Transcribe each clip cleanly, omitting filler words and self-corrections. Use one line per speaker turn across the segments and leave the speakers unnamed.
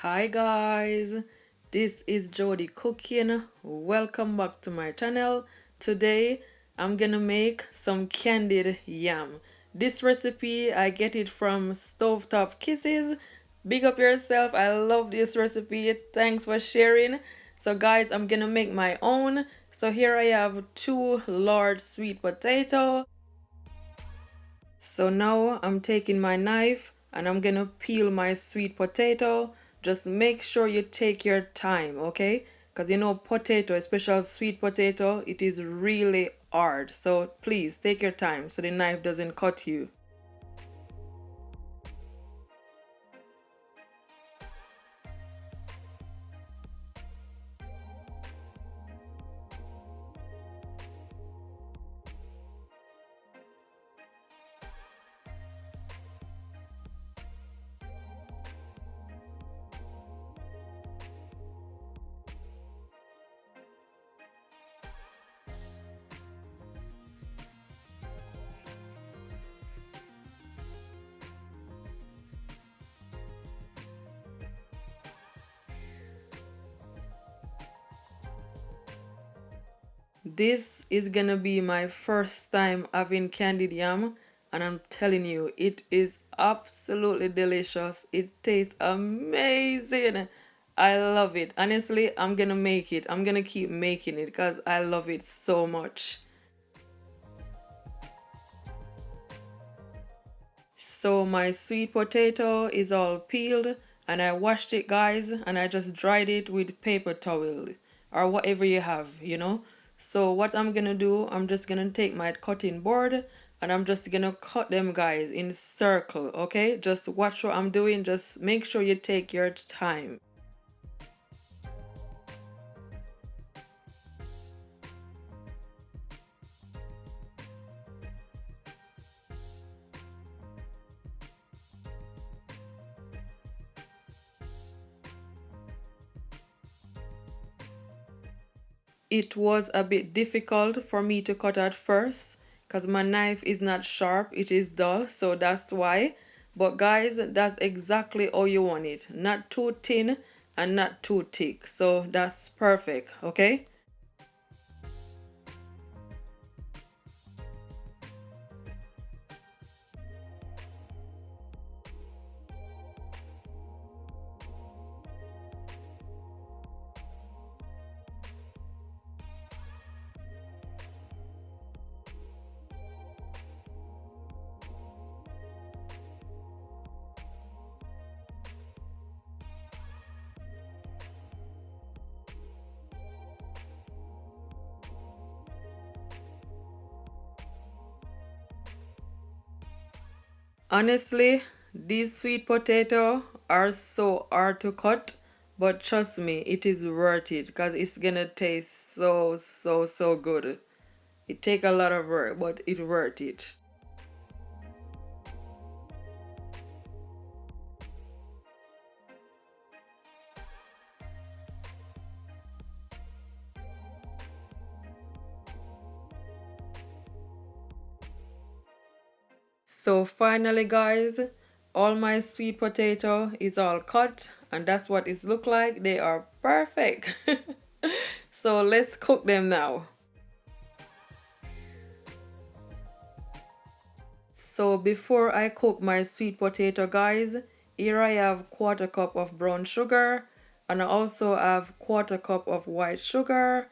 Hi guys, this is Jody cooking. Welcome back to my channel. Today I'm gonna make some candied yam. This recipe I get it from Stovetop Kisses. Big up yourself. I love this recipe. Thanks for sharing. So guys, I'm gonna make my own. So here I have two large sweet potato. So now I'm taking my knife and I'm gonna peel my sweet potato. Just make sure you take your time, okay? Because you know potato, especially sweet potato, it is really hard. So please take your time so the knife doesn't cut you. This is gonna be my first time having candied yam, and I'm telling you, it is absolutely delicious. It tastes amazing. I love it. Honestly, I'm gonna make it. I'm gonna keep making it because I love it so much. So my sweet potato is all peeled and I washed it guys and I just dried it with paper towel or whatever you have, you know. So what I'm gonna do, I'm just gonna take my cutting board and I'm just gonna cut them guys in circle, okay? Just watch what I'm doing, just make sure you take your time. It was a bit difficult for me to cut at first because my knife is not sharp, it is dull, so that's why. But guys, that's exactly how you want it. Not too thin and not too thick. So that's perfect, okay? Honestly, these sweet potato are so hard to cut, but trust me, it is worth it because it's gonna taste so good. It take a lot of work, but it's worth it. So finally guys, all my sweet potato is all cut and that's what it look like. They are perfect. So let's cook them now. So before I cook my sweet potato guys, here I have quarter cup of brown sugar and I also have quarter cup of white sugar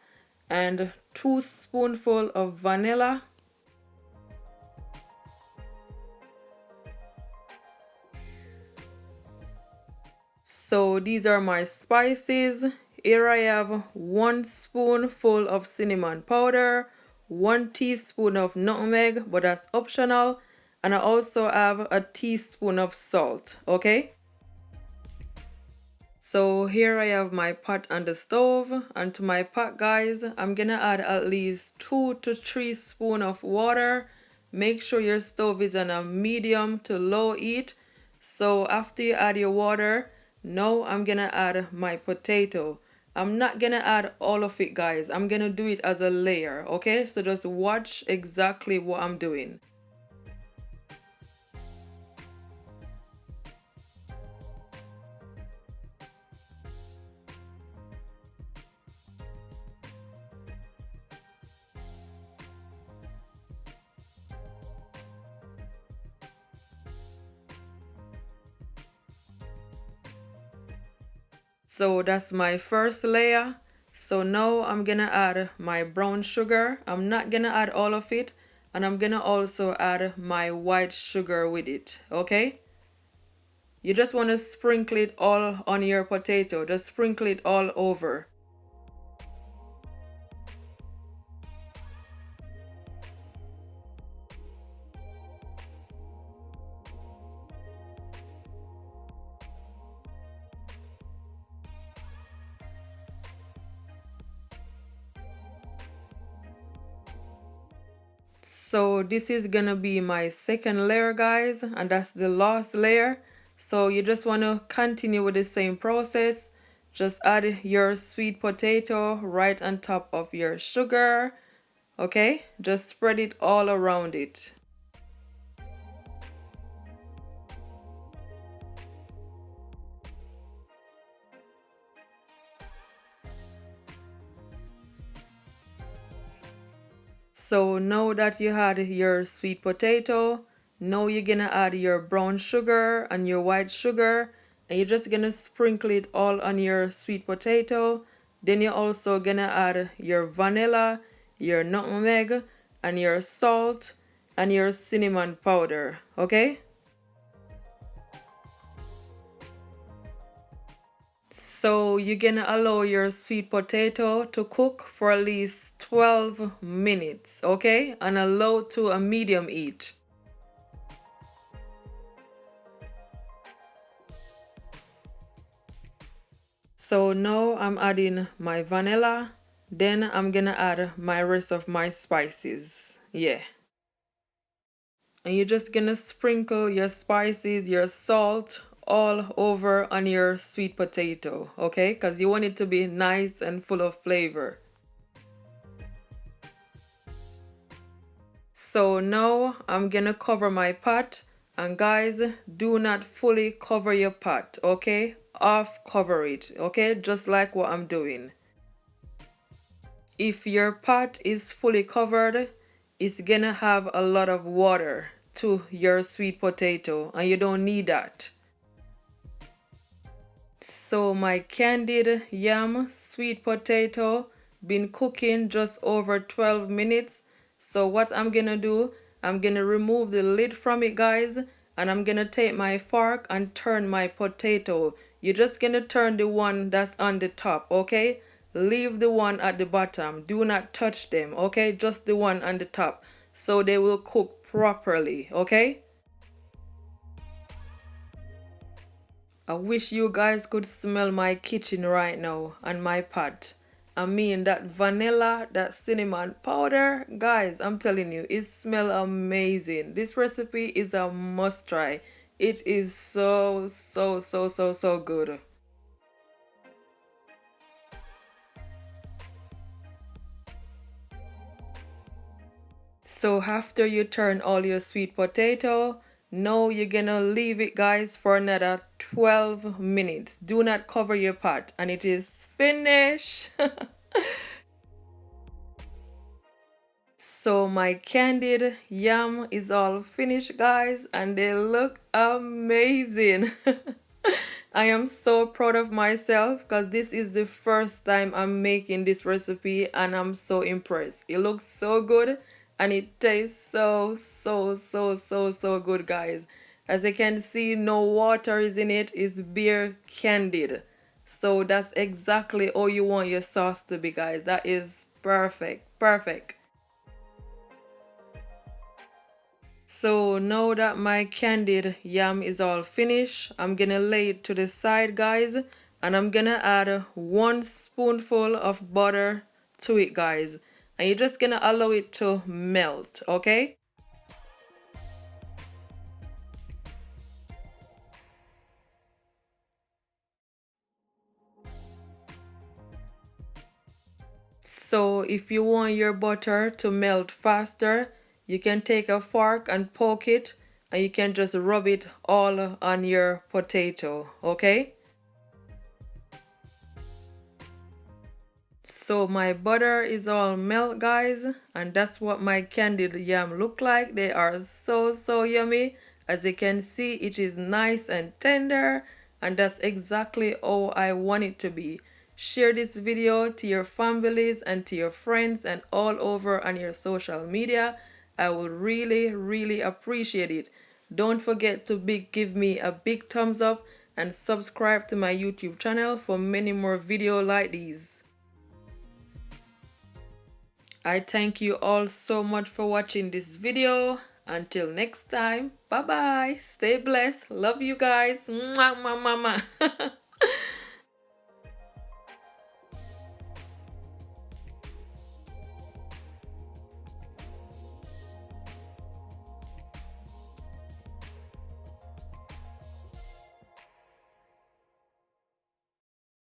and 2 spoonful of vanilla. So these are my spices. Here I have 1 spoonful of cinnamon powder, 1 teaspoon of nutmeg, but that's optional, and I also have a teaspoon of salt, okay? So here I have my pot on the stove, and to my pot guys, I'm gonna add at least 2 to 3 spoons of water. Make sure your stove is on a medium to low heat. So after you add your water, now I'm gonna add my potato. I'm not gonna add all of it guys, I'm gonna do it as a layer, okay? So just watch exactly what I'm doing. So that's my first layer. So now I'm gonna add my brown sugar. I'm not gonna add all of it, and I'm gonna also add my white sugar with it, okay? You just want to sprinkle it all on your potato. Just sprinkle it all over. So this is gonna be my second layer, guys, and that's the last layer. So you just want to continue with the same process. Just add your sweet potato right on top of your sugar, okay? Just spread it all around it. So now that you had your sweet potato, now you're gonna add your brown sugar and your white sugar, and you're just gonna sprinkle it all on your sweet potato. Then you're also gonna add your vanilla, your nutmeg, and your salt, and your cinnamon powder, okay? So you're gonna allow your sweet potato to cook for at least 12 minutes, okay? On a low to a medium heat. So now I'm adding my vanilla, then I'm gonna add my rest of my spices. Yeah. And you're just gonna sprinkle your spices, your salt all over on your sweet potato, okay? Because you want it to be nice and full of flavor. So now I'm gonna cover my pot, and guys, do not fully cover your pot, okay? Half cover it, okay? Just like what I'm doing. If your pot is fully covered, it's gonna have a lot of water to your sweet potato, and you don't need that. So my candied yam sweet potato been cooking just over 12 minutes. So what I'm gonna do, I'm gonna remove the lid from it, guys, and I'm gonna take my fork and turn my potato. You're just gonna turn the one that's on the top, okay? Leave the one at the bottom. Do not touch them, okay? Just the one on the top, so they will cook properly, okay? I wish you guys could smell my kitchen right now and my pot. I mean, that vanilla, that cinnamon powder, guys, I'm telling you, it smells amazing. This recipe is a must try. It is so good. So after you turn all your sweet potato, now you're gonna leave it, guys, for another 12 minutes. Do not cover your pot, and it is finished. So my candied yam is all finished, guys, and they look amazing. I am so proud of myself because this is the first time I'm making this recipe, and I'm so impressed. It looks so good, and it tastes so good, guys. As you can see, no water is in it. It's bare candied. So that's exactly all you want your sauce to be, guys. That is perfect. So now that my candied yam is all finished, I'm gonna lay it to the side, guys, and I'm gonna add 1 spoonful of butter to it, guys, and you're just gonna allow it to melt, okay? So if you want your butter to melt faster, you can take a fork and poke it, and you can just rub it all on your potato, okay? So my butter is all melt, guys, and that's what my candied yam look like. They are so yummy. As you can see, it is nice and tender, and that's exactly how I want it to be. Share this video to your families and to your friends and all over on your social media. I will really appreciate it. Don't forget to give me a big thumbs up and subscribe to my YouTube channel for many more videos like these. I thank you all so much for watching this video. Until next time, bye bye. Stay blessed. Love you guys. Mwah, mwah, mwah, mwah.